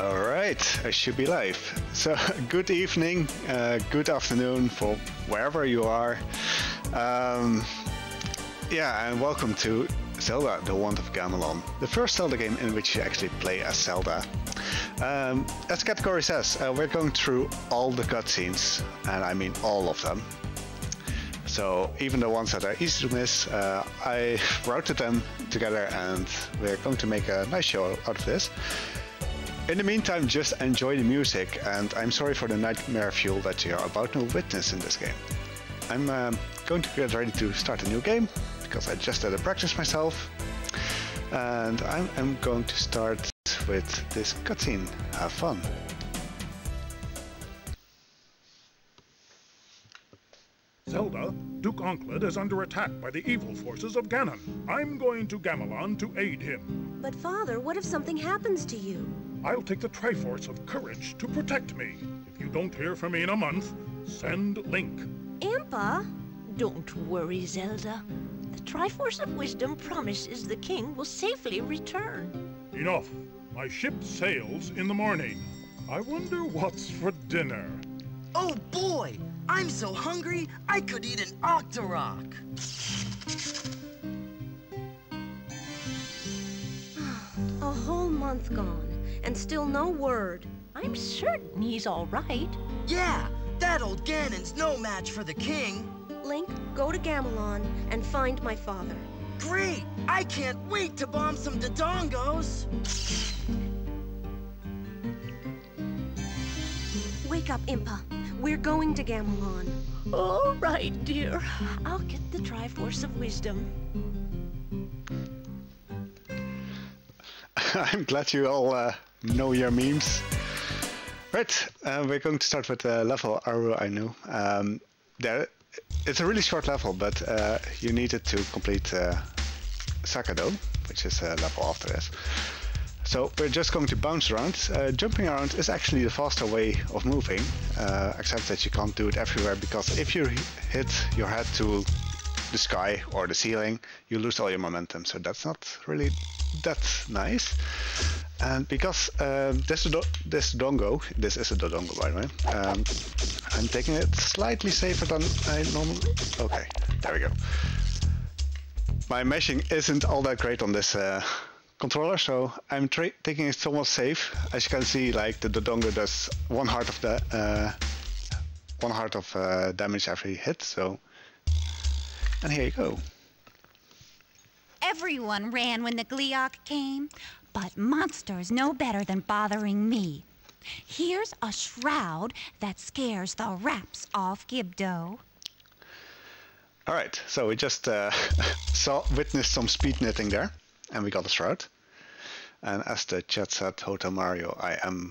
Alright, I should be live. So, good evening, good afternoon for wherever you are. Yeah, and welcome to Zelda, The Wand of Gamelon, the first Zelda game in which you actually play as Zelda. As the category says, we're going through all the cutscenes, and I mean all of them. So even the ones that are easy to miss, I routed them together and we're going to make a nice show out of this. In the meantime, just enjoy the music, and I'm sorry for the nightmare fuel that you're about to witness in this game. I'm going to get ready to start a new game, because I just did a practice myself, and I'm going to start with this cutscene. Have fun. Zelda, Duke Onkled is under attack by the evil forces of Ganon. I'm going to Gamelon to aid him. But Father, what if something happens to you? I'll take the Triforce of Courage to protect me. If you don't hear from me in a month, send Link. Impa? Don't worry, Zelda. The Triforce of Wisdom promises the king will safely return. Enough. My ship sails in the morning. I wonder what's for dinner. Oh boy! I'm so hungry, I could eat an Octorok! A whole month gone, and still no word. I'm certain he's all right. Yeah, that old Ganon's no match for the king. Link, go to Gamelon and find my father. Great! I can't wait to bomb some Dodongos! Wake up, Impa. We're going to Gamelon. All right, dear. I'll get the Triforce of Wisdom. I'm glad you all know your memes. Right, we're going to start with the level Aru I knew. It's a really short level, but you need it to complete Sakado, which is a level after this. So we're just going to bounce around. Jumping around is actually the faster way of moving, except that you can't do it everywhere, because if you hit your head to the sky or the ceiling, you lose all your momentum, so that's not really that nice. And because this is a Dodongo by the way, I'm taking it slightly safer than I normally... Okay, there we go. My meshing isn't all that great on this controller, so I'm taking it somewhat safe. As you can see, like the Dodongo does one heart of damage every hit. So, and here you go. Everyone ran when the Gleeok came, but monsters know better than bothering me. Here's a shroud that scares the wraps off Gibdo. All right, so we just witnessed some speed knitting there, and we got a shroud. And as the chat said, Hotel Mario, I am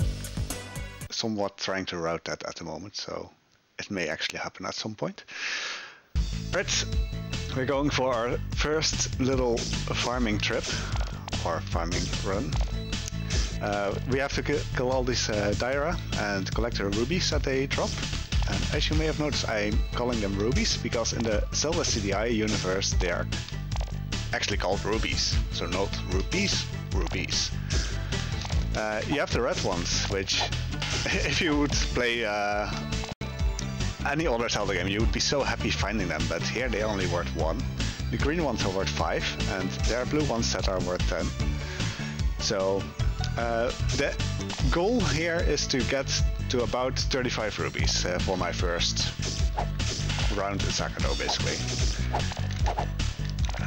somewhat trying to route that at the moment, so it may actually happen at some point. Right, we're going for our first little farming trip, or farming run. We have to kill all these Daira and collect the rubies that they drop. And as you may have noticed, I'm calling them rubies because in the Zelda CDI universe they are actually called rubies. So not rupees, rubies. You have the red ones, which if you would play any other Zelda game, you would be so happy finding them, but here they only worth 1. The green ones are worth 5, and there are blue ones that are worth 10. So the goal here is to get to about 35 rubies for my first round in Sakado, basically.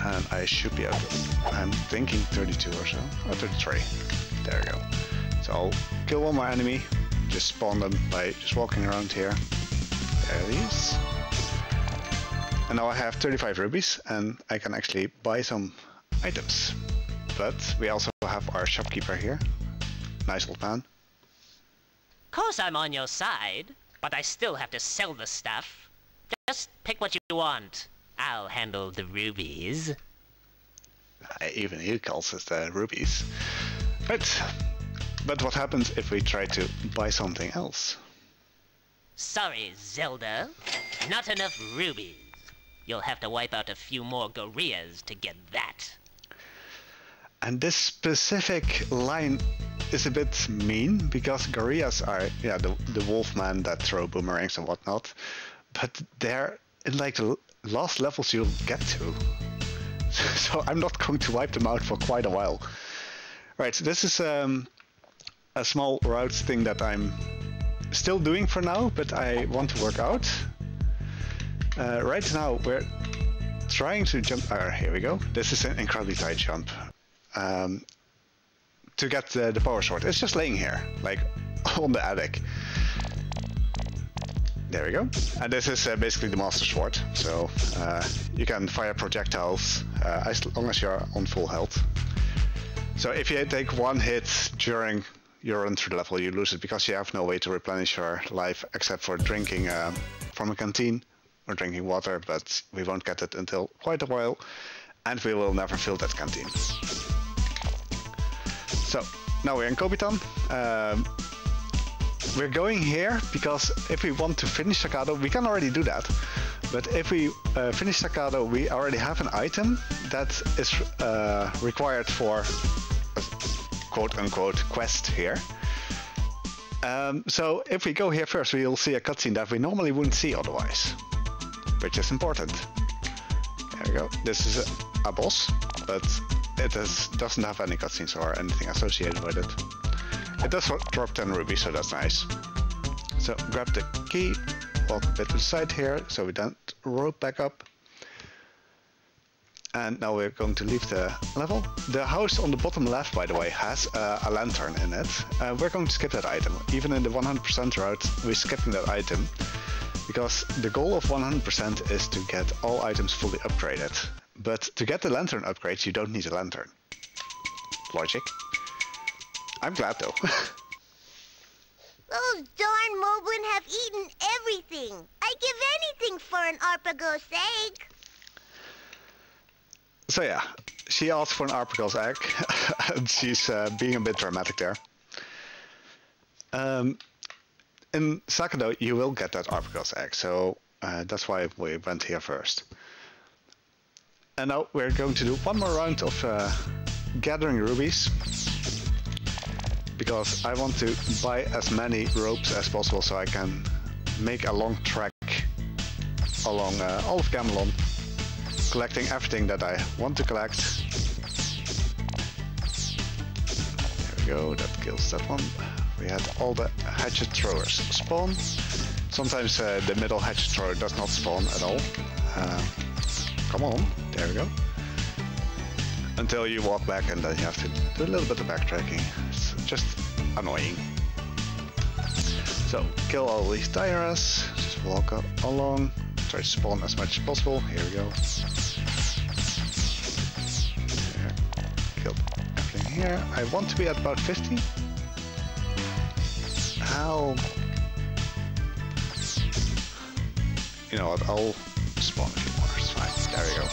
And I should be able to, I'm thinking 32 or so, or 33. There we go. So I'll kill one more enemy, just spawn them by just walking around here. There he is. And now I have 35 rubies, and I can actually buy some items. But we also have our shopkeeper here. Nice old man. Course I'm on your side, but I still have to sell the stuff. Just pick what you want. I'll handle the rubies. Even he calls it the rubies. Right. But what happens if we try to buy something else? Sorry, Zelda. Not enough rubies. You'll have to wipe out a few more gorillas to get that. And this specific line is a bit mean because gorillas are the wolfmen that throw boomerangs and whatnot, but they're in like the last levels you'll get to. So I'm not going to wipe them out for quite a while. Right, so this is a small route thing that I'm still doing for now, but I want to work out. Right now we're trying to jump. Here we go. This is an incredibly tight jump. To get the power sword. It's just laying here, like on the attic. There we go. And this is basically the Master Sword. So you can fire projectiles as long as you're on full health. So if you take one hit during your run through the level, you lose it because you have no way to replenish your life except for drinking from a canteen or drinking water, but we won't get it until quite a while, and we will never fill that canteen. So now we're in Gamelon. We're going here because if we want to finish Sakado, we can already do that. But if we finish Sakado, we already have an item that is required for a quote-unquote quest here. So if we go here first, we'll see a cutscene that we normally wouldn't see otherwise, which is important. There we go. This is a boss, but it doesn't have any cutscenes or anything associated with it. It does drop 10 rubies, so that's nice. So grab the key, walk a bit to the side here, so we don't rope back up. And now we're going to leave the level. The house on the bottom left, by the way, has a lantern in it. We're going to skip that item. Even in the 100% route, we're skipping that item, because the goal of 100% is to get all items fully upgraded. But to get the lantern upgrades, you don't need a lantern. Logic. I'm glad though. Those darn Moblin have eaten everything. I'd give anything for an Arpagos egg. So yeah, she asked for an Arpagos egg, and she's being a bit dramatic there. In Sakado, you will get that Arpagos egg, so that's why we went here first. And now we're going to do one more round of gathering rubies, because I want to buy as many ropes as possible so I can make a long trek along all of Gamelon, collecting everything that I want to collect. There we go, that kills that one. We had all the hatchet throwers spawn. Sometimes the middle hatchet thrower does not spawn at all. Come on, there we go. Until you walk back, and then you have to do a little bit of backtracking. It's just annoying. So, kill all these Dairas, just walk up along, try to spawn as much as possible. Here we go. There. Kill everything here. I want to be at about 50. You know what, I'll spawn a few more, it's fine. There we go.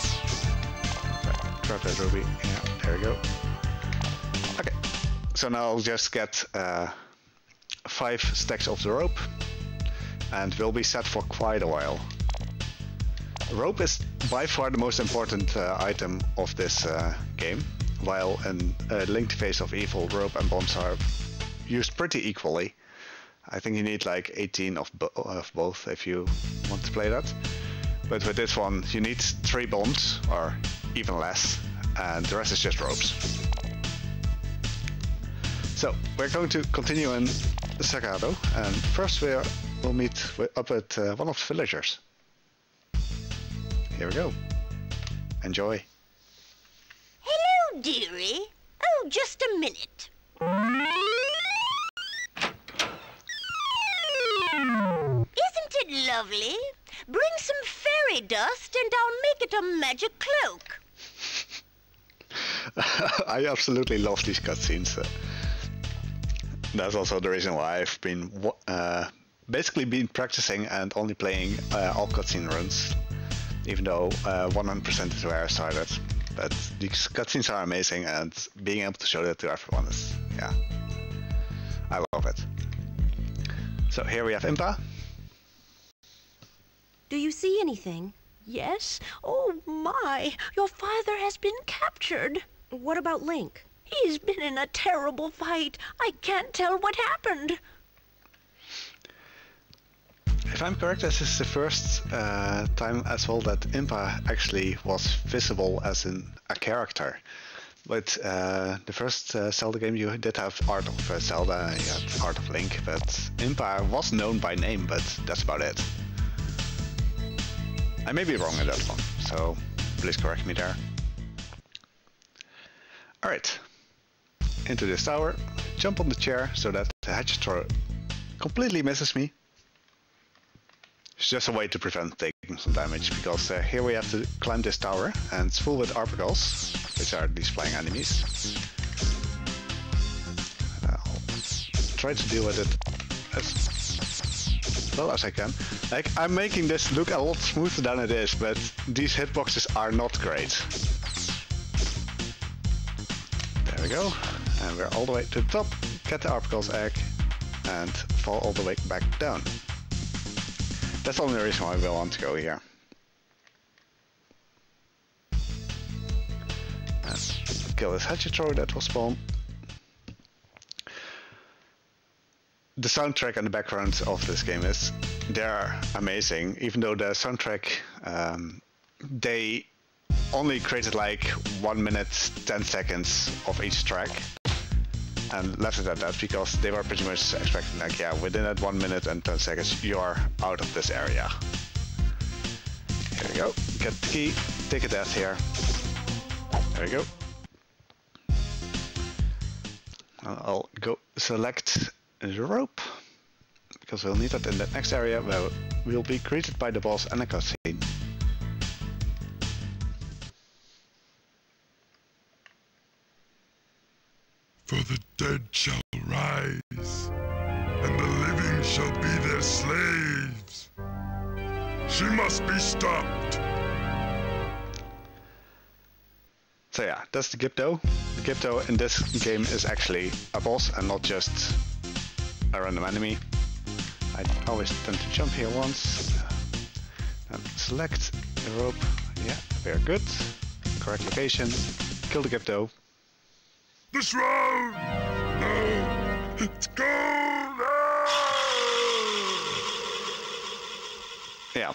Grab that ruby. Yeah, there we go. Okay, so now I'll just get 5 stacks of the rope, and we'll be set for quite a while. Rope is by far the most important item of this game, while in Link to Face of Evil, rope and bombs are used pretty equally. I think you need like 18 of both if you want to play that. But with this one, you need 3 bombs, or even less, and the rest is just ropes. So, we're going to continue in Sakado, and first we'll meet up at one of the villagers. Here we go. Enjoy. Hello, dearie. Oh, just a minute. Isn't it lovely? Bring some fairy dust and I'll make it a magic cloak. I absolutely love these cutscenes. That's also the reason why I've been basically been practicing and only playing all cutscene runs, even though 100% is where I started. But these cutscenes are amazing, and being able to show that to everyone is, yeah, I love it. So here we have Impa. Do you see anything? Yes? Oh my, your father has been captured. What about Link? He's been in a terrible fight. I can't tell what happened. If I'm correct, this is the first time as well that Impa actually was visible as a character. But the first Zelda game, you did have Art of Zelda, you had Art of Link, but Impa was known by name, but that's about it. I may be wrong in that one, so please correct me there. Alright, into this tower, jump on the chair so that the hatchet thrower completely misses me. It's just a way to prevent taking some damage, because here we have to climb this tower, and it's full with arpagos, which are these flying enemies. I'll try to deal with it as well as I can. Like, I'm making this look a lot smoother than it is, but these hitboxes are not great. There we go, and we're all the way to the top, get the arpagos egg, and fall all the way back down. That's the only reason why we want to go here. And kill this hatchet thrower that will spawn. The soundtrack and the background of this game they're amazing, even though the soundtrack, they only created like 1 minute 10 seconds of each track and left it at that, because they were pretty much expecting, like, yeah, within that 1 minute and 10 seconds you're out of this area. Here we go, get the key, take a death here. There we go. I'll go select the rope, because we'll need that in the next area where we'll be greeted by the boss and a cutscene. For the dead shall rise, and the living shall be their slaves. She must be stopped. So yeah, that's the Gibdo. The Gibdo in this game is actually a boss and not just a random enemy. I always tend to jump here once. And select the rope. Yeah, very good. Correct location. Kill the Gibdo. The shroud! No! It's gone! Yeah,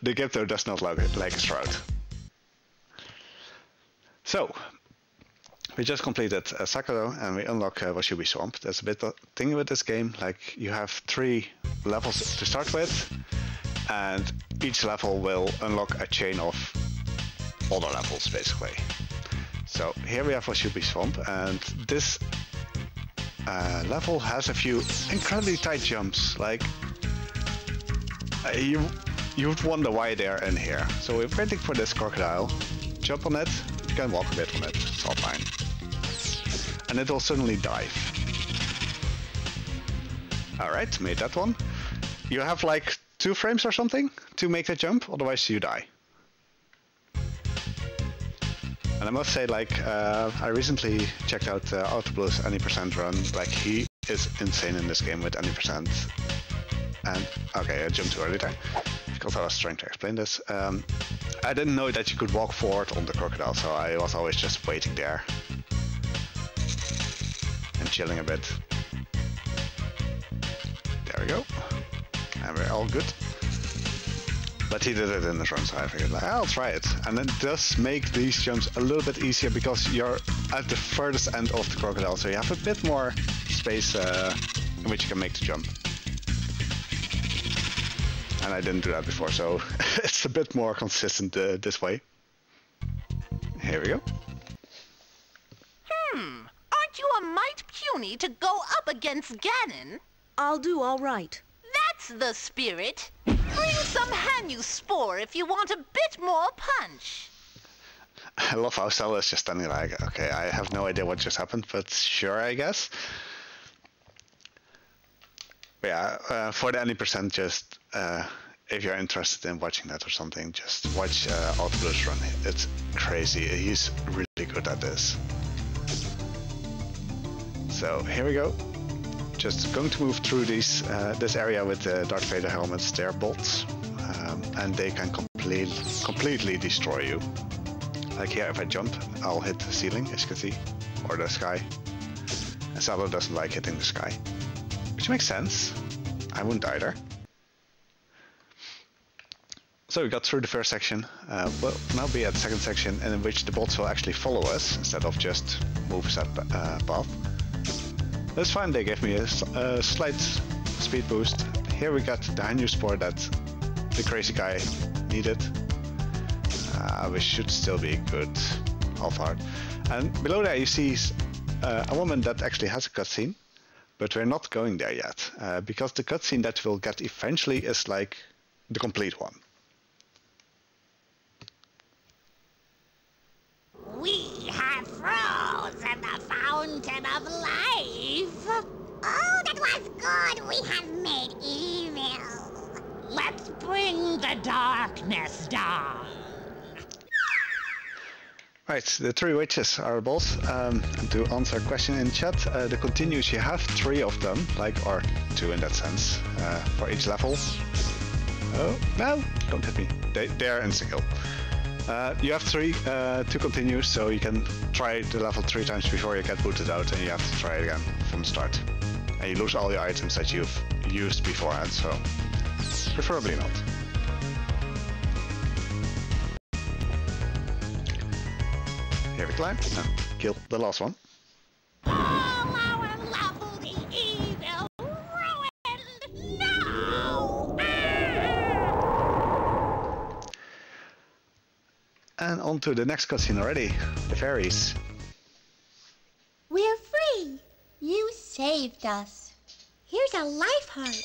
the Gibdo does not like a shroud. So, we just completed Sakura and we unlock Washubi Swamp. That's a bit of thing with this game, like you have 3 levels to start with, and each level will unlock a chain of other levels, basically. So here we have Washubi Swamp, and this level has a few incredibly tight jumps. Like you would wonder why they're in here. So we're waiting for this crocodile. Jump on it. You can walk a bit on it. It's all fine. And it will suddenly dive. All right, made that one. You have like 2 frames or something to make that jump, otherwise you die. And I must say, like, I recently checked out Autoblue's any percent run. Like, he is insane in this game with any percent. And, okay, I jumped too early there, because I was trying to explain this. I didn't know that you could walk forward on the crocodile, so I was always just waiting there. And chilling a bit. There we go. And we're all good. But he did it in his run, so I figured, like, I'll try it. And it does make these jumps a little bit easier, because you're at the furthest end of the crocodile, so you have a bit more space in which you can make the jump. And I didn't do that before, so it's a bit more consistent this way. Here we go. Aren't you a mite puny to go up against Ganon? I'll do all right. That's the spirit. Bring some Hanyu Spore if you want a bit more punch. I love how Zelda is just standing like, okay, I have no idea what just happened, but sure, I guess. But yeah, for the any percent, just if you're interested in watching that or something, just watch Autoblue's run. It's crazy. He's really good at this. So here we go. Just going to move through these this area with the Darth Vader helmets. They're bolts, and they can completely destroy you. Like here, if I jump, I'll hit the ceiling, as you can see, or the sky. And Zelda doesn't like hitting the sky, which makes sense. I wouldn't either. So we got through the first section. We'll now be at the second section, in which the bots will actually follow us instead of just move a set path. That's fine, they gave me a slight speed boost. Here we got the Hanyu Spore that the crazy guy needed. We should still be good half heart. And below there you see a woman that actually has a cutscene, but we're not going there yet, because the cutscene that we'll get eventually is like the complete one. We have frozen the fountain of life. Oh, that was good. We have made evil. Let's bring the darkness down. Right, the three witches are boss. To answer a question in chat, the continues, you have 3 of them, or 2 in that sense, for each level. Oh, no, don't hit me. They're insta-kill. You have 3 to continue, so you can try the level 3 times before you get booted out, and you have to try it again from the start. And you lose all your items that you've used beforehand, so preferably not. Here we climb and kill the last one. All our levels evil ruined. No! And on to the next cutscene already, the fairies. We're free. You saved us. Here's a life heart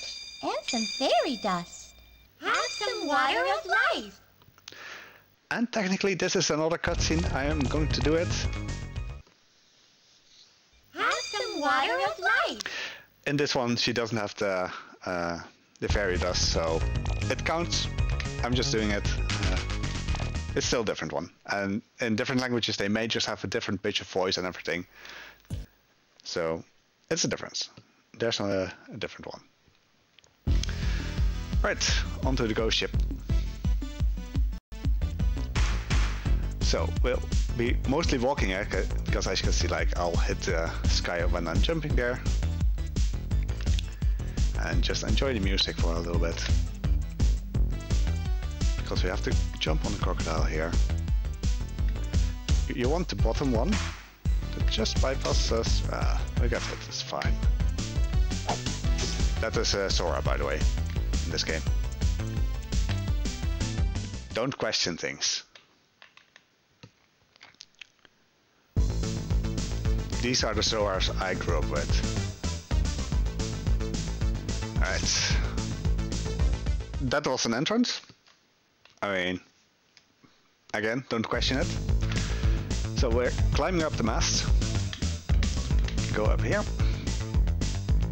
and some fairy dust. Have some water of life. And technically this is another cutscene, I am going to do it. Have some water of life. In this one she doesn't have the fairy dust, so it counts. I'm just doing it. It's still a different one. And in different languages they may just have a different pitch of voice and everything. So it's a difference. There's a different one. Right, onto the ghost ship. So we'll be mostly walking here, because as you can see, I'll hit the sky when I'm jumping there. And just enjoy the music for a little bit. Because we have to jump on the crocodile here. You want the bottom one that just bypasses us. We got it, it's fine. That is Sora, by the way, in this game. Don't question things. These are the Zoras I grew up with. Alright. That was an entrance. I mean, again, don't question it. So we're climbing up the mast. Go up here.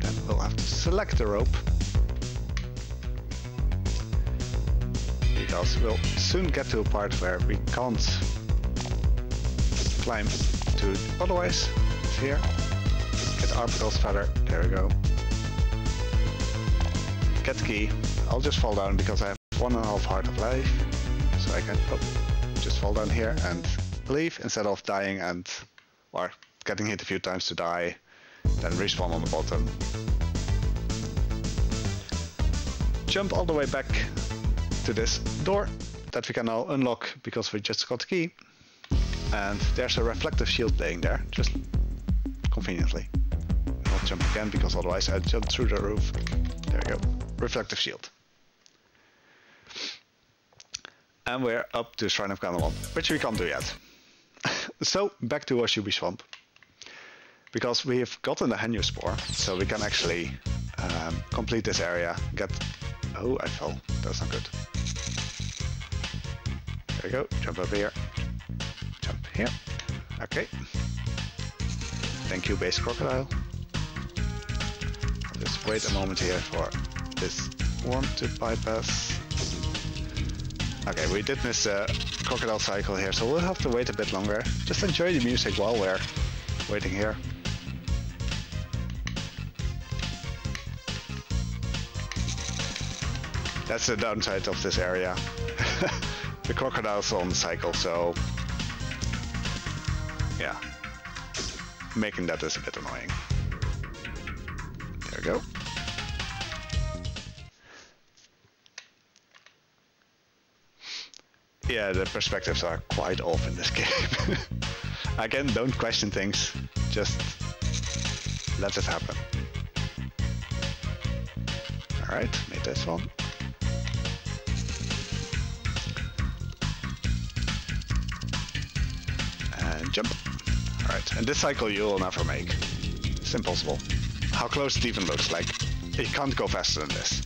Then we'll have to select the rope. Because we'll soon get to a part where we can't climb to otherwise. Here, get Arpagos feather, there we go. Get the key. I'll just fall down because I have 1.5 heart of life, so I can just fall down here and leave instead of dying or getting hit a few times to die, then respawn on the bottom. Jump all the way back to this door that we can now unlock because we just got the key, and there's a reflective shield laying there, just conveniently. I'll jump again because otherwise I'd jump through the roof. There we go. Reflective shield. And we're up to Shrine of Gamelon, which we can't do yet. So back to Washubi Swamp. Because we have gotten the Hanyu Spore, so we can actually complete this area. Oh, I fell. That's not good. There we go. Jump up here. Jump here. Okay. Thank you, base crocodile. I'll just wait a moment here for this one to bypass. Okay, we did miss a crocodile cycle here, so we'll have to wait a bit longer. Just enjoy the music while we're waiting here. That's the downside of this area. The crocodile's on cycle, so yeah, making that is a bit annoying. There we go. Yeah, the perspectives are quite off in this game. Again, don't question things, just let it happen. Alright, made this one. And jump. Alright, and this cycle you will never make. It's impossible. How close it even looks like. You can't go faster than this.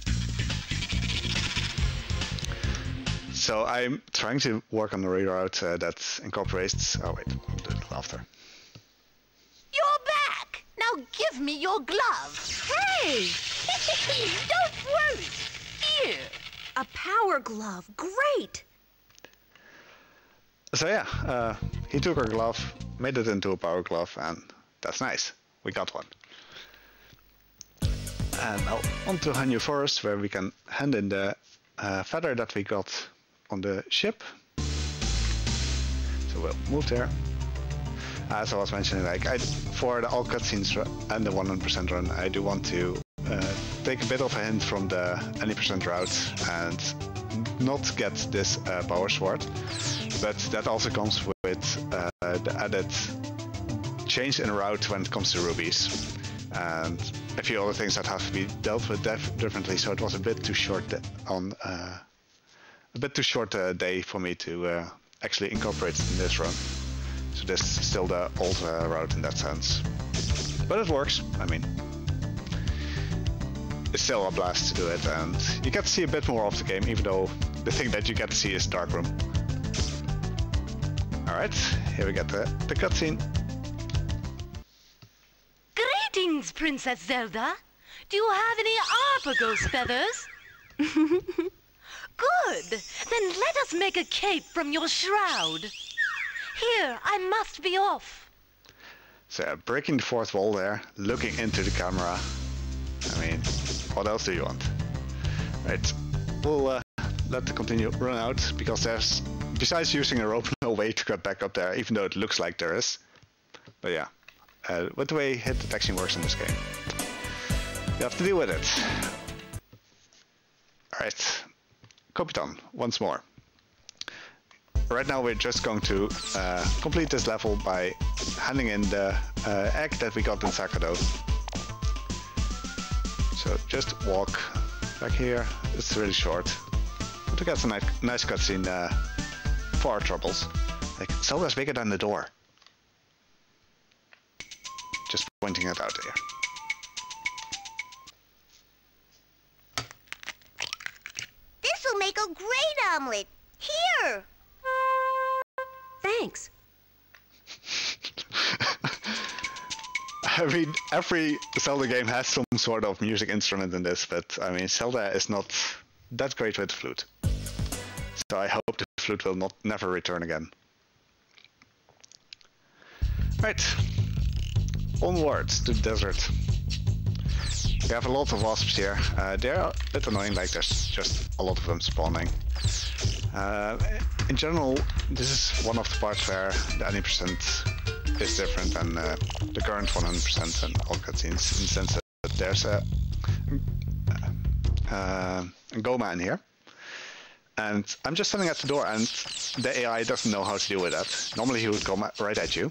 So I'm trying to work on a reroute that incorporates... Oh wait, I'll do it after. You're back! Now give me your glove. Hey! Don't worry. Here. A power glove. Great! So yeah, he took our glove, made it into a power glove, and that's nice. We got one. And now on to Hanyu Forest, where we can hand in the feather that we got on the ship. So we'll move there. As I was mentioning, like for the all cutscenes and the 100% run, I do want to take a bit of a hint from the any percent route and not get this power sword. But that also comes with the added change in route when it comes to rubies. And a few other things that have to be dealt with differently. So it was a bit too short day for me to actually incorporate it in this run. So this is still the old route in that sense. But it works. I mean, it's still a blast to do it, and you get to see a bit more of the game, even though the thing that you get to see is Darkroom. Alright, here we get the cutscene. Greetings, Princess Zelda. Do you have any Arpagos feathers? Good. Then let us make a cape from your shroud. Here, I must be off. So, breaking the fourth wall there, looking into the camera. I mean, what else do you want? Right, we'll let the continue run out, because there's, besides using a rope, no way to get back up there, even though it looks like there is. But yeah, with the way hit detection works in this game, you have to deal with it. Alright, Gamelon, once more. Right now we're just going to complete this level by handing in the egg that we got in Sakado. So just walk back here. It's really short, but we got some nice cutscene for our troubles. Like, Zelda's bigger than the door. Just pointing it out here. This'll make a great omelet. Here! Thanks. I mean, every Zelda game has some sort of music instrument in this, but I mean, Zelda is not that great with the flute. So I hope the flute will never return again. Right, onwards to the desert. We have a lot of wasps here. They're a bit annoying, like there's just a lot of them spawning. In general, this is one of the parts where the any percent is different than the current 100% and all cutscenes, in the sense that there's a Goma in here. And I'm just standing at the door, and the AI doesn't know how to deal with that. Normally he would come right at you.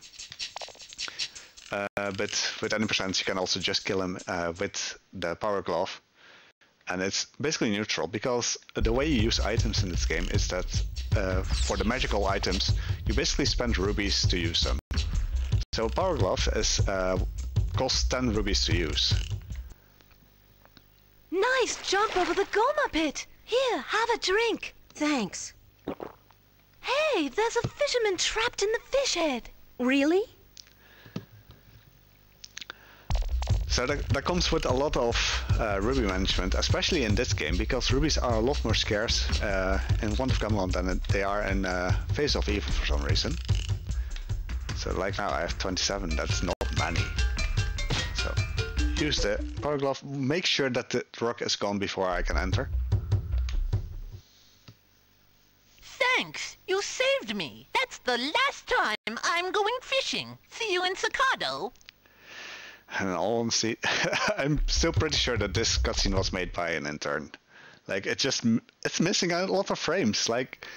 But with any percent you can also just kill him with the power glove. And it's basically neutral, because the way you use items in this game is that for the magical items, you basically spend rubies to use them. So Power Glove costs 10 rubies to use. Nice jump over the Goma pit. Here, have a drink. Thanks. Hey, there's a fisherman trapped in the fish head. Really? So that comes with a lot of ruby management, especially in this game, because rubies are a lot more scarce in Wand of Gamelon than they are in Face of Evil for some reason. So like now I have 27, that's not many. So use the Power Glove, make sure that the rock is gone before I can enter. Thanks. You saved me. That's the last time I'm going fishing. See you in Sakado. And in all honesty, I'm still pretty sure that this cutscene was made by an intern. Like, it's missing a lot of frames. Like,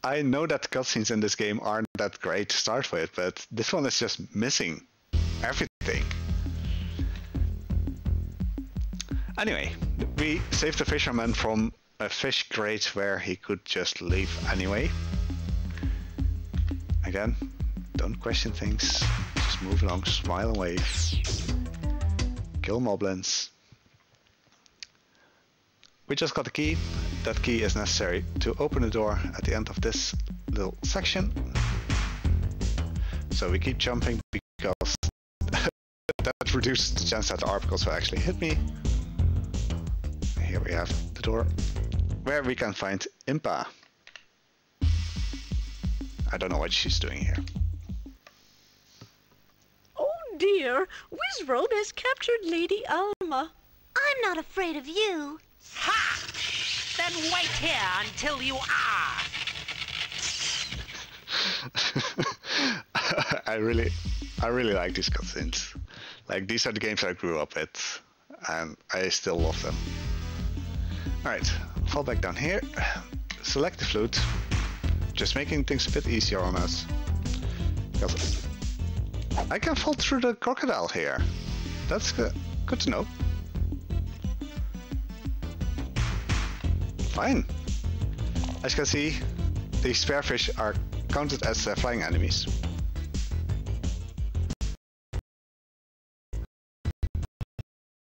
I know that cutscenes in this game aren't that great to start with, but this one is just missing everything. Anyway, we saved the fisherman from a fish crate where he could just leave anyway. Again, don't question things. Just move along, smile and wave. Kill moblins. We just got the key. That key is necessary to open the door at the end of this little section. So we keep jumping because that reduces the chance that the articles will actually hit me. Here we have the door where we can find Impa. I don't know what she's doing here. Oh dear, Wizrobe has captured Lady Alma. I'm not afraid of you. Ha! Then wait here until you are. I really like these cutscenes. Like, these are the games I grew up with, and I still love them. Alright, fall back down here. Select the flute. Just making things a bit easier on us. Because I can fall through the crocodile here. That's good to know. Fine. As you can see, these spearfish are counted as flying enemies.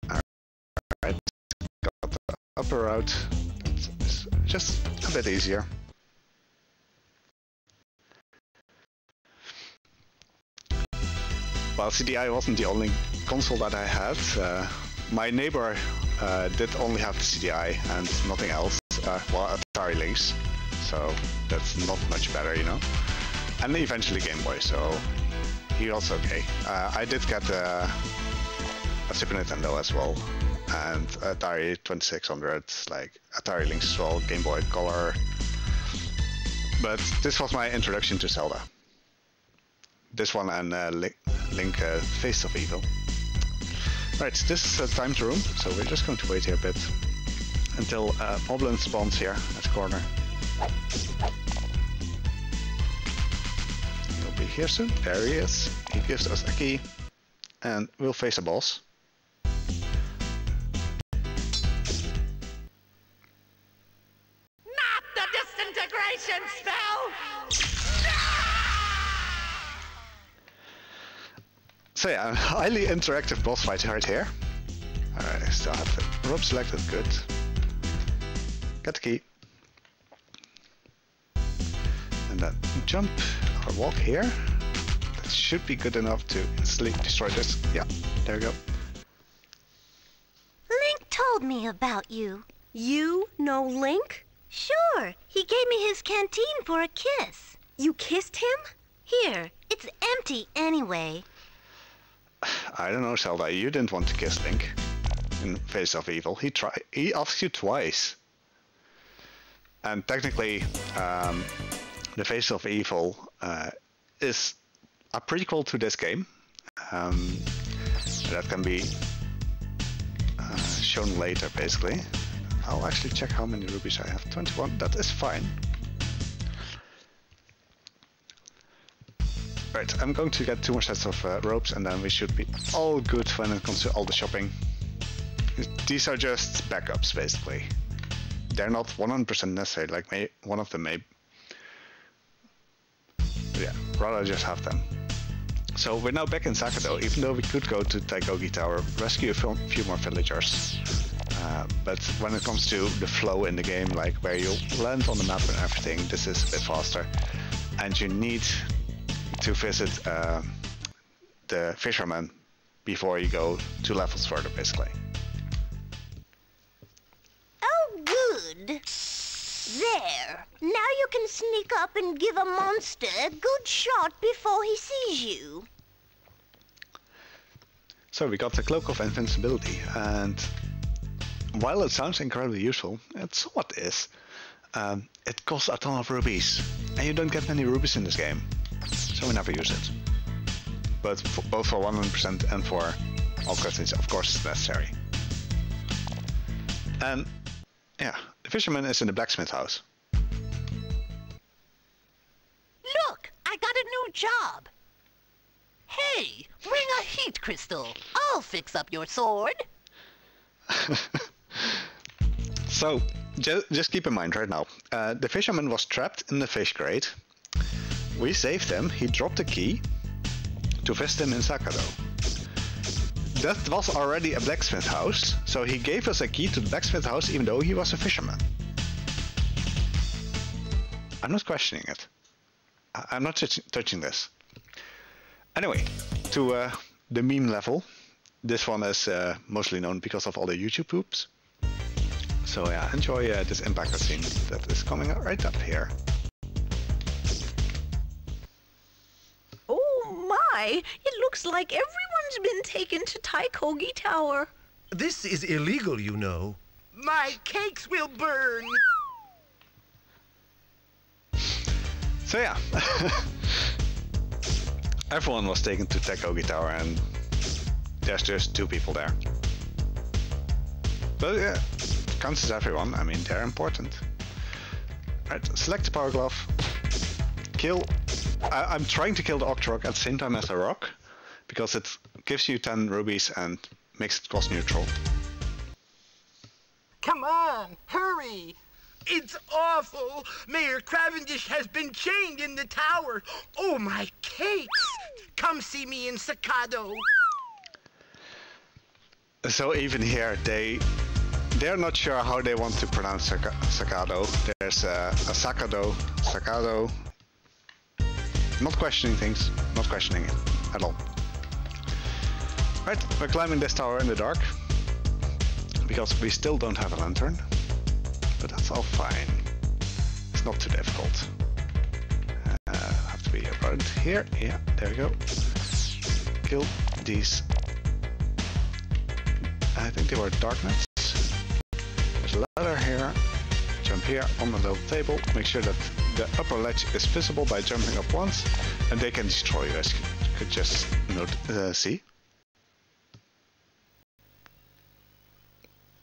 Alright, got the upper route. It's just a bit easier. Well, CDI wasn't the only console that I had. My neighbor did only have the CDI and nothing else. Well, Atari Lynx, so that's not much better, you know. And eventually Game Boy, so he was okay. I did get a Super Nintendo as well, and Atari 2600, like Atari Lynx as well, Game Boy Color. But this was my introduction to Zelda. This one and Link Face of Evil. Right, this is a timed room, so we're just going to wait here a bit until Moblin spawns here at the corner. He'll be here soon. There he is. He gives us a key, and we'll face a boss. Not the disintegration spell! So yeah, a highly interactive boss fight right here. Alright, I still have the rope selected, good. Get the key. And then jump or walk here. That should be good enough to instantly destroy this. Yeah, there we go. Link told me about you. You know Link? Sure, he gave me his canteen for a kiss. You kissed him? Here, it's empty anyway. I don't know, Zelda, you didn't want to kiss Link in Face of Evil. He asked you twice. And technically, the Face of Evil is a prequel to this game. That can be shown later, basically. I'll actually check how many rubies I have. 21, that is fine. Right, I'm going to get 2 more sets of ropes and then we should be all good when it comes to all the shopping. These are just backups, basically. They're not 100% necessary, like one of them may... Yeah, rather just have them. So we're now back in Sakado, even though we could go to Taigogi Tower, rescue a few more villagers. But when it comes to the flow in the game, like where you land on the map and everything, this is a bit faster. And you need to visit the fisherman before you go 2 levels further, basically. Oh, good. There. Now you can sneak up and give a monster a good shot before he sees you. So we got the Cloak of Invincibility, and while it sounds incredibly useful, it somewhat is. it costs a ton of rubies, and you don't get many rubies in this game, so we never use it. But both for 100% and for all cutscenes, of course, it's necessary. And yeah, the fisherman is in the blacksmith house. Look, I got a new job. Hey, bring a heat crystal. I'll fix up your sword. So, just keep in mind right now, the fisherman was trapped in the fish crate. We saved him, he dropped the key to visit him in Sakado. That was already a blacksmith house, so he gave us a key to the blacksmith house even though he was a fisherman. I'm not questioning it. I'm not touching this. Anyway, to the meme level. This one is mostly known because of all the YouTube poops. So yeah, enjoy this impact scene that is coming right up here. Oh my! It looks like everyone's been taken to Taikogi Tower. This is illegal, you know. My cakes will burn! So yeah, everyone was taken to Taikogi Tower and there's just 2 people there. But yeah, counts as everyone, I mean they're important. Right, select the power glove, kill. I'm trying to kill the Octorok at the same time as the rock, because it gives you 10 rubies and makes it cost neutral. Come on, hurry! It's awful! Mayor Cavendish has been chained in the tower! Oh, my cakes! Come see me in Sakado! So even here, they're not sure how they want to pronounce Sakado. There's a Sakado. Not questioning things, not questioning it at all. Right, we're climbing this tower in the dark, because we still don't have a lantern. But that's all fine. It's not too difficult. Have to be about here. Yeah, there we go. Kill these. I think they were darknets. There's a ladder here. Jump here on the little table. Make sure that the upper ledge is visible by jumping up once, and they can destroy you, as you could just see.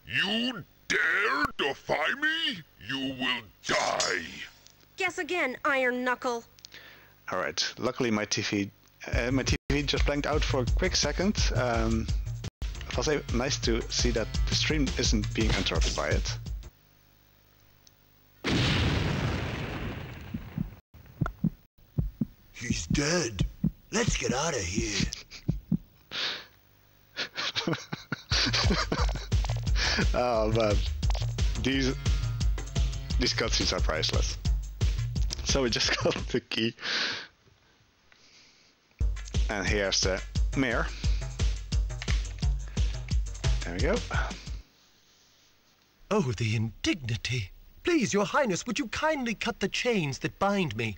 You dare defy me? You will die. Guess again, Iron Knuckle. Alright, luckily my TV just blanked out for a quick second. It was nice to see that the stream isn't being interrupted by it. He's dead. Let's get out of here. Oh man, these cutscenes are priceless. So we just got the key, and here's the mirror. There we go. Oh, the indignity. Please, Your Highness, would you kindly cut the chains that bind me?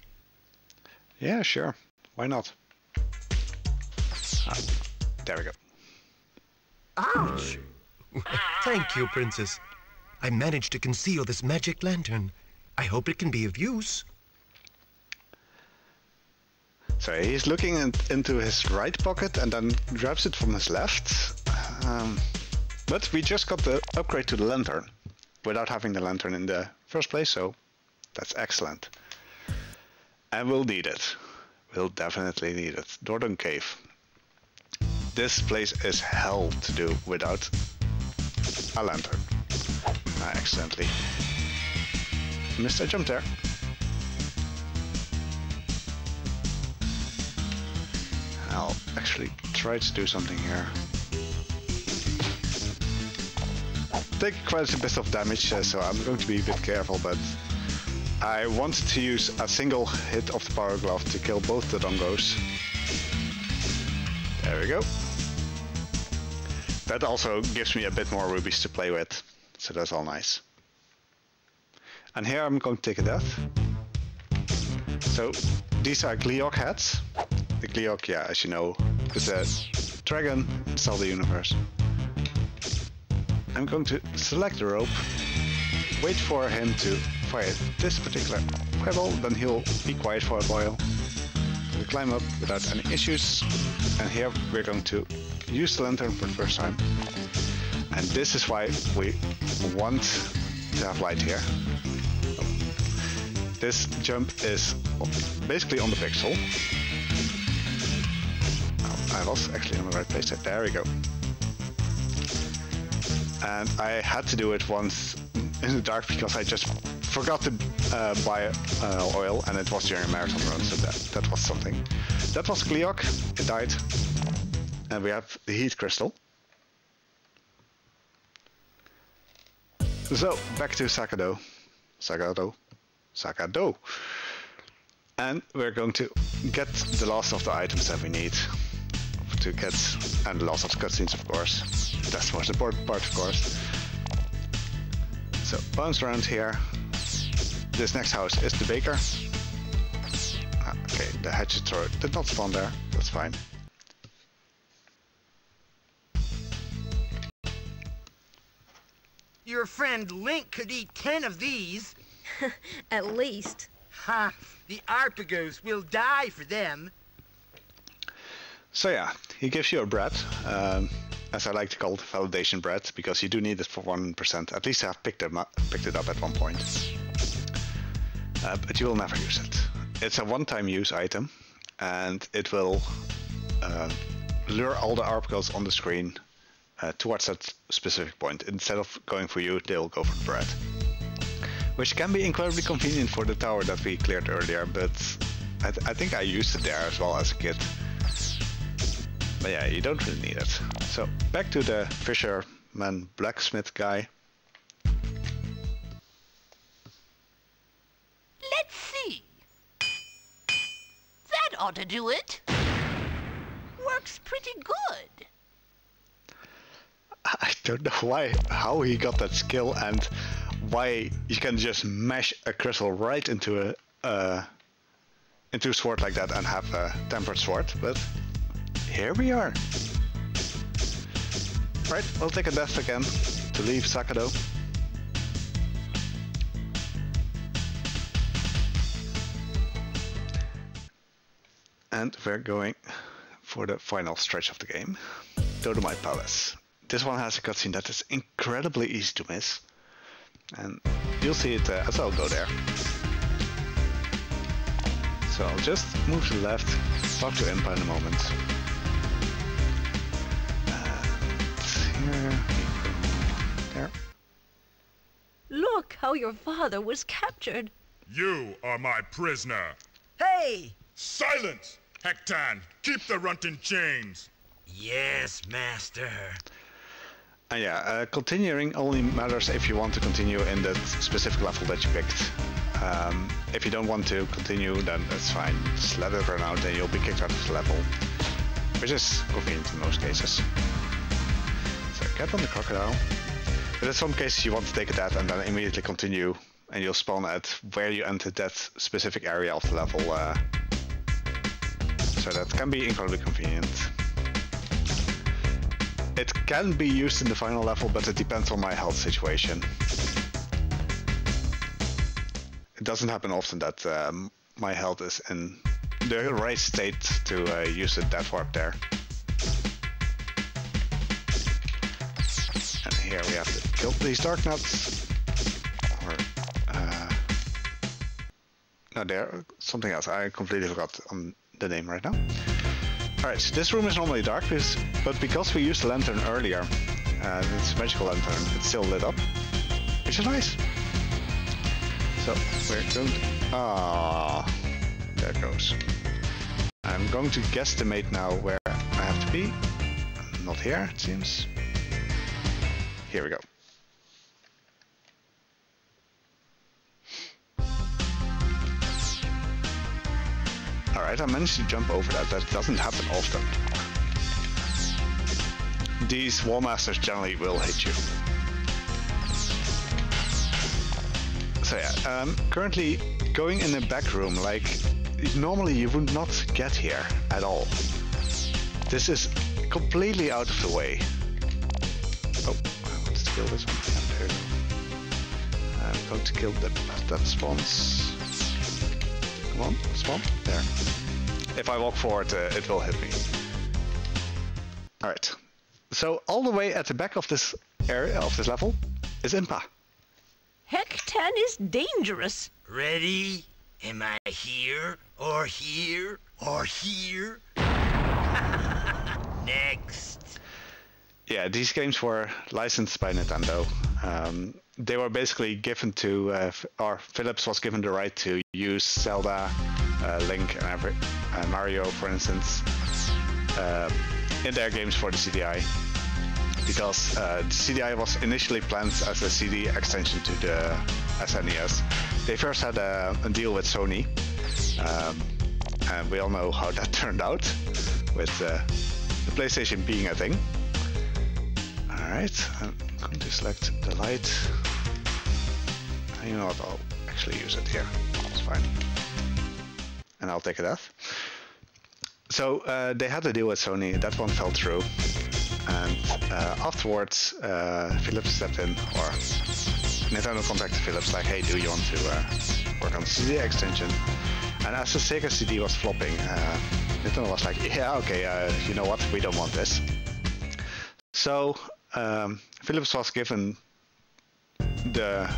Yeah, sure. Why not? There we go. Ouch! Thank you, Princess. I managed to conceal this magic lantern. I hope it can be of use. So he's looking into his right pocket and then grabs it from his left. But we just got the upgrade to the lantern without having the lantern in the first place, so that's excellent. And we'll need it. We'll definitely need it. Dordon Cave. This place is hell to do without a lantern. I accidentally missed a jump there. I'll actually try to do something here. Take quite a bit of damage, so I'm going to be a bit careful, but I wanted to use a single hit of the power glove to kill both the dongos. There we go. That also gives me a bit more rubies to play with, so that's all nice. And here I'm going to take a death. So these are Gleeok heads. The Gleeok, yeah, as you know, is a dragon in Zelda universe. I'm going to select the rope, wait for him to fire this particular pebble, then he'll be quiet for a while. We climb up without any issues, and here we're going to use the lantern for the first time. And this is why we want to have light here. This jump is basically on the pixel. Oh, I was actually in the right place. There we go. And I had to do it once in the dark because I just forgot to buy oil, and it was during a marathon run, so that was something. That was Gleok. It died. And we have the heat crystal. So, back to Sakado. And we're going to get the last of the items that we need to get, and the last of the cutscenes, of course. That's the most important part, of course. So, bounce around here. This next house is the baker. Okay, the hatchet thrower did not spawn there. That's fine. Your friend Link could eat 10 of these. At least. Ha! The Arpagos will die for them. So yeah, he gives you a bread, as I like to call it, validation bread, because you do need it for 1%. At least I have picked it up at one point. But you will never use it. It's a one-time use item, and it will lure all the Arpagos on the screen towards that specific point. Instead of going for you, they'll go for the bread. Which can be incredibly convenient for the tower that we cleared earlier, but I think I used it there as well as a kid. But yeah, you don't really need it. So, back to the fisherman blacksmith guy. Let's see. That ought to do it. Works pretty good. I don't know how he got that skill and why you can just mash a crystal right into a sword like that and have a tempered sword, but here we are. Right, we'll take a death again to leave Sakado. And we're going for the final stretch of the game, Dodomite Palace. This one has a cutscene that is incredibly easy to miss, and you'll see it as I'll go there. So I'll just move to the left, talk to Impa in a moment. And here, there. Look how your father was captured. You are my prisoner. Hey! Silence! Hectan, keep the runt in chains. Yes, master. And yeah, continuing only matters if you want to continue in that specific level that you picked. If you don't want to continue, then that's fine. Just let it run out and you'll be kicked out of the level, which is convenient in most cases. So get on the crocodile. But in some cases you want to take a death and then immediately continue, and you'll spawn at where you entered that specific area of the level. So that can be incredibly convenient. It can be used in the final level, but it depends on my health situation. It doesn't happen often that my health is in the right state to use the death warp there. And here we have to kill these dark nuts. Or, no, there, something else. I completely forgot on the name right now. Alright, so this room is normally dark, but because we used the lantern earlier, it's a magical lantern, it's still lit up, which is nice. So, we're going to... Ah, there it goes. I'm going to guesstimate now where I have to be. Not here, it seems. Here we go. Alright, I managed to jump over that. That doesn't happen often. These wall masters generally will hit you. So yeah, currently going in a back room, like, normally you would not get here at all. This is completely out of the way. Oh, I want to kill this one. Yeah, there we go. going to kill that spawns. Come on, spawn. There. If I walk forward, it will hit me. Alright. So all the way at the back of this area, of this level, is Impa. Hec-10 is dangerous. Ready? Am I here? Or here? Or here? Next. Yeah, these games were licensed by Nintendo. They were basically given to, or Philips was given the right to use Zelda, Link, and Mario, for instance, in their games for the CDI. Because the CDI was initially planned as a CD extension to the SNES. They first had a deal with Sony, and we all know how that turned out, with the PlayStation being a thing. Alright, I'm going to select the light. You know what, I'll actually use it here. It's fine. And I'll take a death. So they had a deal with Sony, that one fell through. And afterwards, Philips stepped in, or Nintendo contacted Philips like, hey, do you want to work on the CD extension? And as the Sega CD was flopping, Nintendo was like, yeah, okay, you know what, we don't want this. So Philips was given the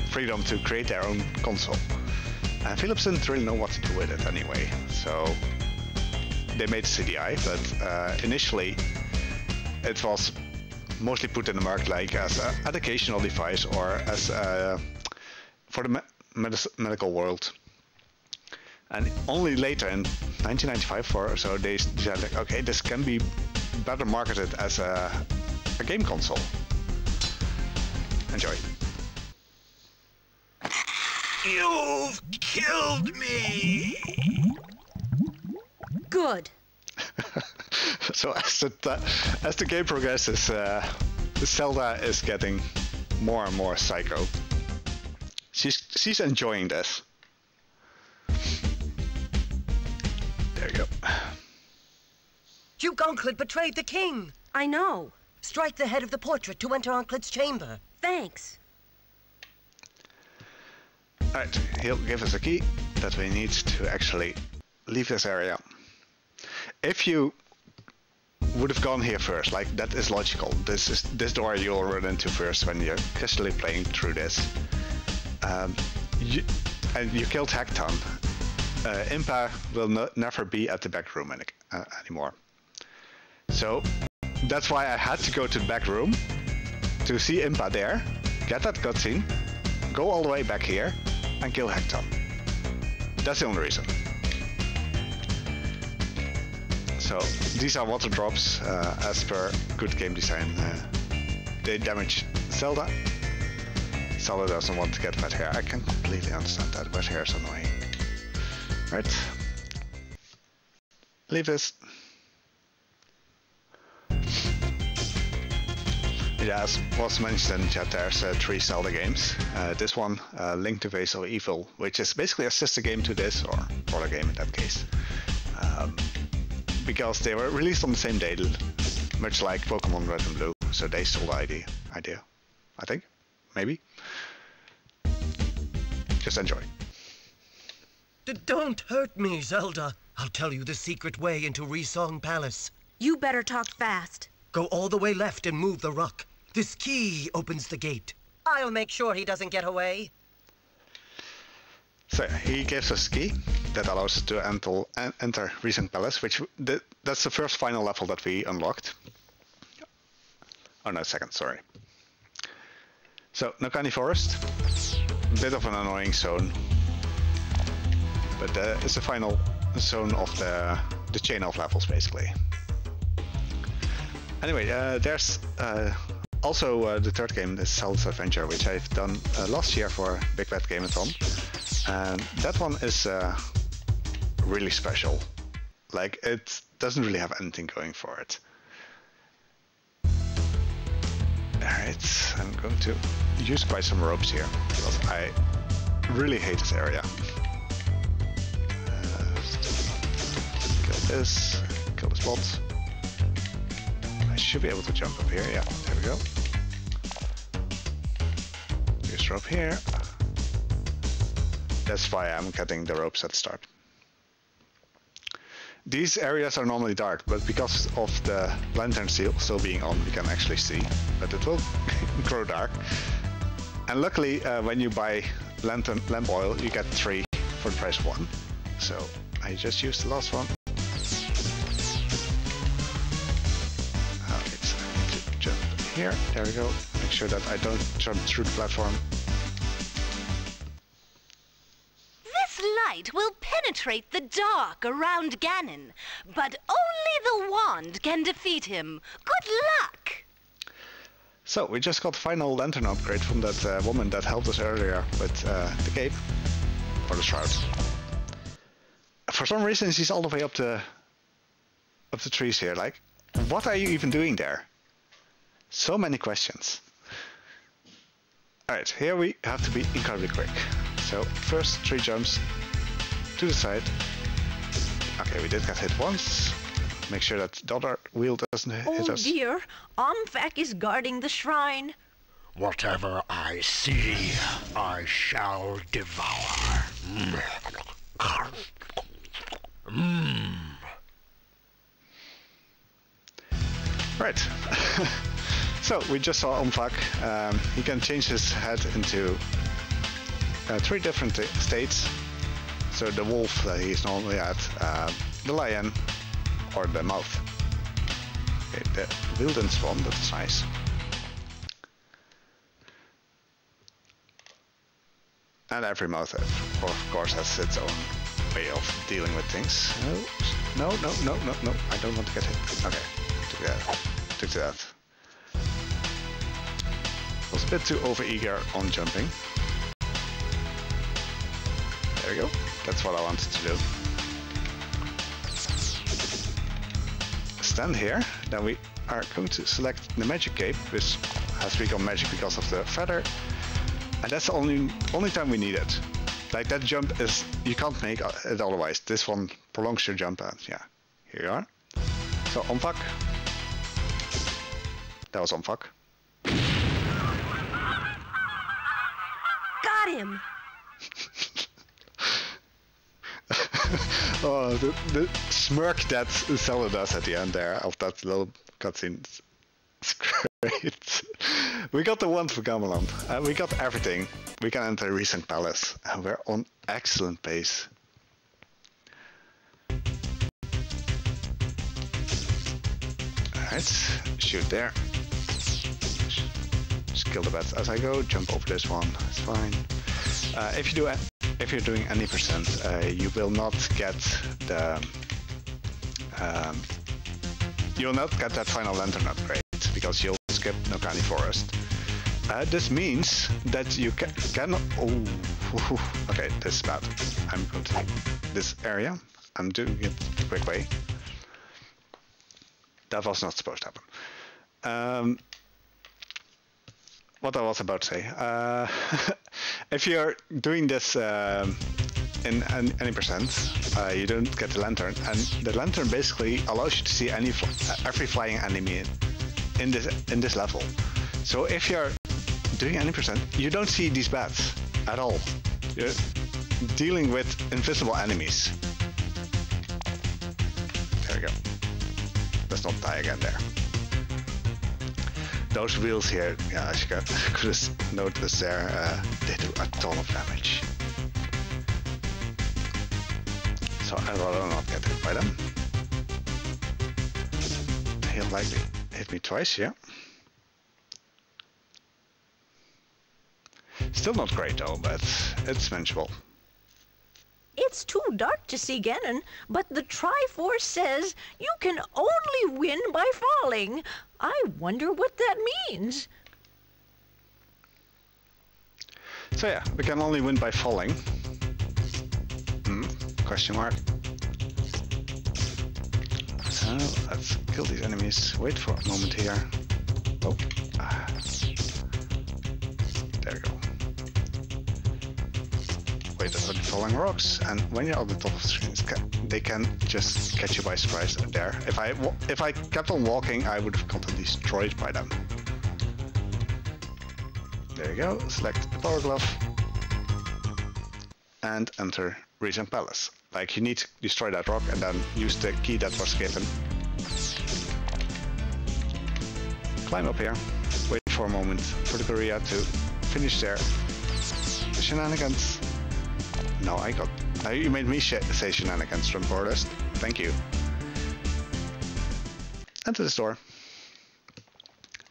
freedom to create their own console. And Philips didn't really know what to do with it anyway. So they made CDI, but initially it was mostly put in the market like as an educational device or as for the medical world. And only later in 1995 or so they decided like, okay, this can be better marketed as a game console. Enjoy. You've killed me! Good. So as the game progresses, Zelda is getting more and more psycho. She's enjoying this. There you go. Duke Onclid betrayed the king. I know. Strike the head of the portrait to enter Onclid's chamber. Thanks. Alright, he'll give us a key that we need to actually leave this area. If you would have gone here first, like that is logical. This door you'll run into first when you're casually playing through this. And you killed Hec-10. Impa will never be at the back room anymore. So that's why I had to go to the back room to see Impa there, get that cutscene, go all the way back here, and kill Hec-10. That's the only reason. So these are water drops as per good game design. They damage Zelda. Zelda doesn't want to get wet hair. I can completely understand that. Wet hair is annoying. Right. Leave this. Yeah, as was mentioned in chat, there's 3 Zelda games. This one, Link to Face of Evil, which is basically a sister game to this, or brother game in that case. Because they were released on the same day, much like Pokemon Red and Blue, so they stole the idea, I think, maybe. Just enjoy. Don't hurt me, Zelda. I'll tell you the secret way into Resong Palace. You better talk fast. Go all the way left and move the rock. This key opens the gate. I'll make sure he doesn't get away. So he gives us a key that allows us to enter Resong Palace, which that's the first final level that we unlocked. Oh no, second, sorry. So Nokani Forest, bit of an annoying zone, but it's the final zone of the chain of levels basically. Anyway, there's also the third game, the Zelda's Adventure, which I've done last year for Big Bad Game-a-thon. And that one is really special. Like, it doesn't really have anything going for it. Alright, I'm going to use quite some ropes here, because I really hate this area. Kill this, kill the spot. I should be able to jump up here, yeah, there we go. Use rope here. That's why I'm cutting the ropes at the start. These areas are normally dark, but because of the lantern still being on, we can actually see. But it will grow dark. And luckily, when you buy lamp oil, you get 3 for the price of 1. So I just used the last one. Okay, so I need to jump here. There we go. Make sure that I don't jump through the platform. This light will penetrate the dark around Ganon, but only the wand can defeat him. Good luck! So we just got the final lantern upgrade from that woman that helped us earlier with the cape for the shroud. For some reason she's all the way up the trees here. Like, what are you even doing there? So many questions. Alright, here we have to be incredibly quick. So first 3 jumps to the side. Okay, we did get hit once. Make sure that the other wheel doesn't hit us. Oh dear, Omphak is guarding the shrine. Whatever I see, I shall devour. Right. So we just saw Omphak. He can change his head into 3 different states. So the wolf that he's normally at, the lion, or the mouth. Okay, the wilden swan, that's nice. And every mouth, of course, has its own way of dealing with things. No, I don't want to get hit. Okay, took that. Was a bit too over-eager on jumping. There we go, that's what I wanted to do. Stand here, then we are going to select the magic cape, which has become magic because of the feather, and that's the only time we need it. Like, that jump is, you can't make it otherwise. This one prolongs your jump, and yeah, here you are. So Omphak, that was Omphak. Got him! Oh, the smirk that Zelda does at the end there of that little cutscene. It's great. We got the wand for Gamelon. We got everything. We can enter Recent Palace, and we're on excellent pace. Alright, shoot there. Just kill the bats as I go. Jump over this one. It's fine. If you're doing any percent, you will not get the you'll not get that final lantern upgrade because you'll skip Nokani Forest. This means that you cannot. Oh, okay, this is bad. I'm going to this area. I'm doing it the quick way. That was not supposed to happen. What I was about to say. If you're doing this in any percent, you don't get the lantern, and the lantern basically allows you to see every flying enemy in this level. So if you're doing any percent, you don't see these bats at all. You're dealing with invisible enemies. There we go. Let's not die again there. Those wheels here, yeah, as you could have noticed there, they do a ton of damage. So I'd rather not get hit by them. He'll likely hit me twice, yeah. Still not great though, but it's manageable. It's too dark to see Ganon, but the Triforce says you can only win by falling. I wonder what that means. So yeah, we can only win by falling. Question mark. So let's kill these enemies. Wait for a moment here. Oh. There we go. Wait for the falling rocks, and when you're on the top of the screens, they can just catch you by surprise there. If I kept on walking, I would have gotten destroyed by them. There you go. Select the power glove, and enter Regent Palace. Like, you need to destroy that rock and then use the key that was given. Climb up here, wait for a moment for the gorilla to finish their shenanigans. No, you made me say shenanigans, Shrimpordist. Thank you. Enter this door.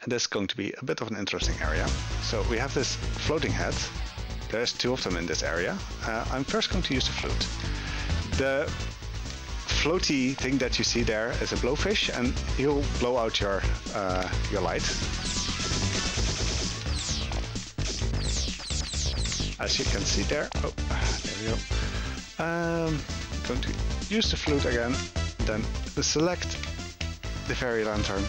And this is going to be a bit of an interesting area. So we have this floating head. There's 2 of them in this area. I'm first going to use the flute. The floaty thing that you see there is a blowfish, and he'll blow out your light. As you can see there. Oh, there we go. I'm going to use the flute again, then select the fairy lantern.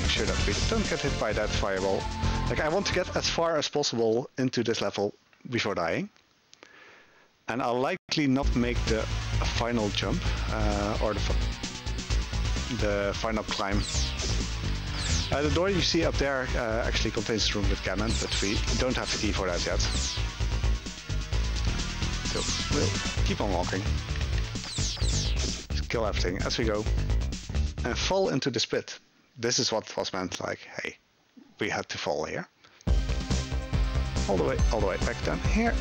Make sure that we don't get hit by that fireball. Like, I want to get as far as possible into this level before dying. And I'll likely not make the final jump or the final climb. The door you see up there actually contains a room with Gammon, but we don't have the key for that yet. So we'll keep on walking. Kill everything as we go. And fall into this pit. This is what was meant, like, hey, we had to fall here. All the way back down here.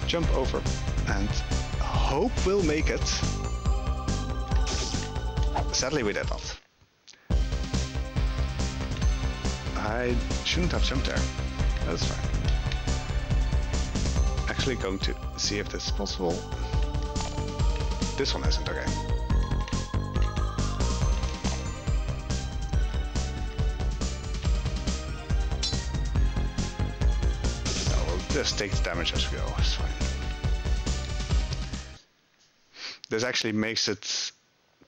Jump over and hope we'll make it. Sadly, we did not. I shouldn't have jumped there. That's fine. Actually going to see if this is possible. This one isn't, okay. Just take the damage as we go, it's fine. This actually makes it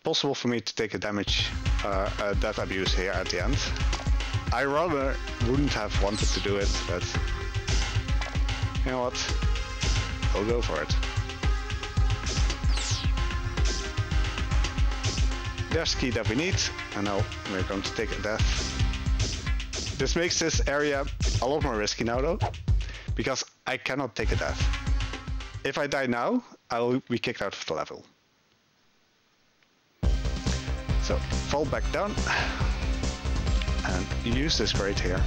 possible for me to take a damage, death abuse here at the end. I rather wouldn't have wanted to do it, but you know what? I'll go for it. There's the key that we need, and now we're going to take a death. This makes this area a lot more risky now though, because I cannot take a death. If I die now, I will be kicked out of the level. So, fall back down, and use this grate here.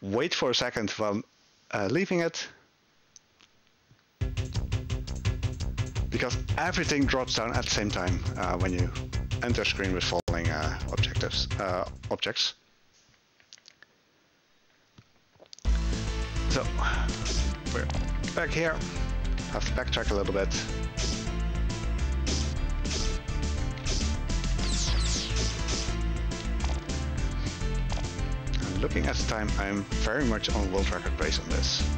Wait for a second while leaving it, because everything drops down at the same time when you enter screen with falling objects. So, we're back here. Have to backtrack a little bit. And looking at the time, I'm very much on world record pace on this.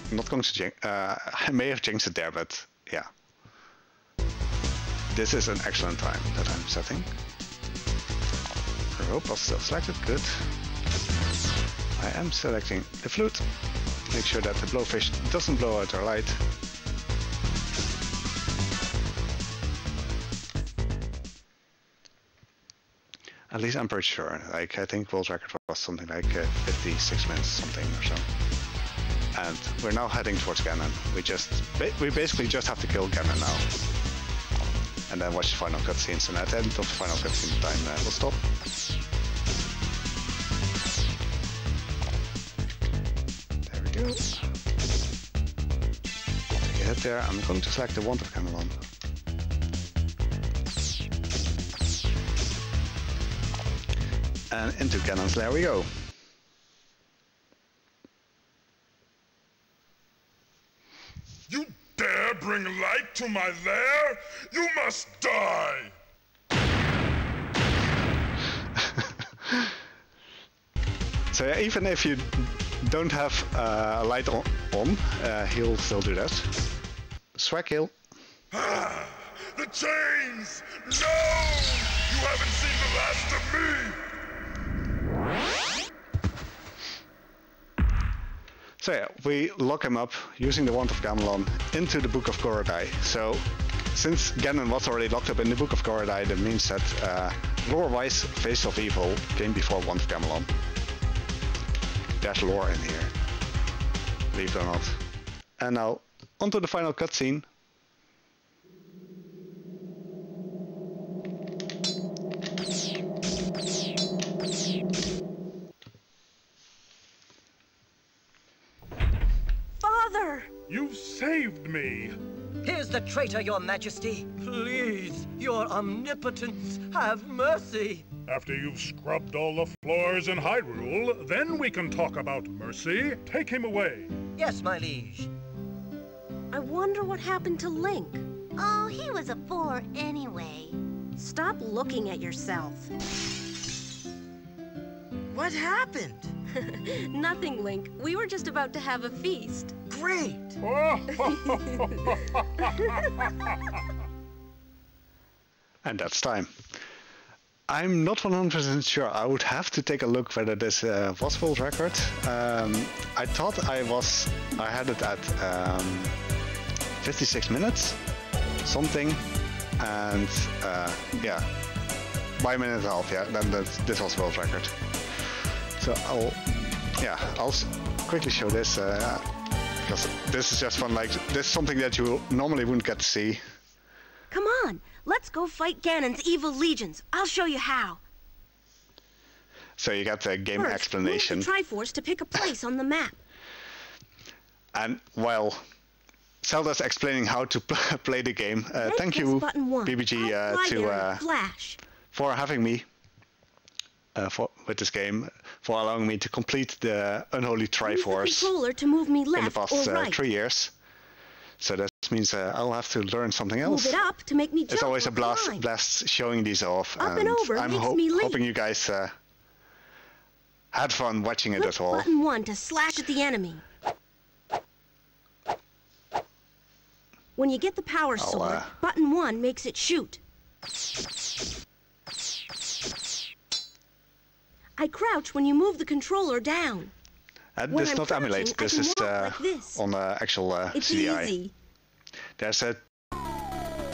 I'm not going to jinx. I may have jinxed it there, but yeah. This is an excellent time that I'm setting. Rope was still selected, good. I am selecting the flute. Make sure that the blowfish doesn't blow out our light. At least I'm pretty sure. Like, I think world record was something like 56 minutes something or so. And we're now heading towards Ganon. We basically just have to kill Ganon now. And then watch the final cutscenes, and at the end of the final cutscene time will stop. There we go. Take a hit there. I'm going to select the wand of Gamelon. And into Ganon's lair we go. You dare bring light to my lair? You must die! So yeah, even if you don't have a light on, he'll still do that. Swag kill. Ah, the chains! No! You haven't seen the last of me! So yeah, we lock him up using the Wand of Gamelon into the Book of Gorodai. So, since Ganon was already locked up in the Book of Gorodai, that means that lore-wise, Face of Evil came before Wand of Gamelon. There's lore in here. believe it or not. And now, onto the final cutscene. Father! You've saved me! Here's the traitor, Your Majesty. Please, Your Omnipotence, have mercy. After you've scrubbed all the floors in Hyrule, then we can talk about mercy. Take him away. Yes, my liege. I wonder what happened to Link. Oh, he was a bore anyway. Stop looking at yourself. What happened? Nothing, Link. We were just about to have a feast. Great! And that's time. I'm not 100% sure. I would have to take a look whether this was world record. I thought I had it at 56 minutes, something, and yeah, by a minute and a half. Yeah, then this was world record. So I'll quickly show this because this is just fun. Like, this is something that you normally wouldn't get to see. Come on, let's go fight Ganon's evil legions. I'll show you how. So you got the game First, explanation. move the Triforce to pick a place on the map. And while Zelda's explaining how to play the game, thank you, BBG, for having me with this game, for allowing me to complete the Unholy Triforce to move me left in the past 3 years. So that means I'll have to learn something else. Move it up to make me jump. It's always a blast showing these off, and over I'm hoping you guys had fun watching it as well. Button 1 to slash at the enemy. When you get the power sword, button 1 makes it shoot. I crouch when you move the controller down. This is not emulated, this is like on the actual it's CDI. Easy. There's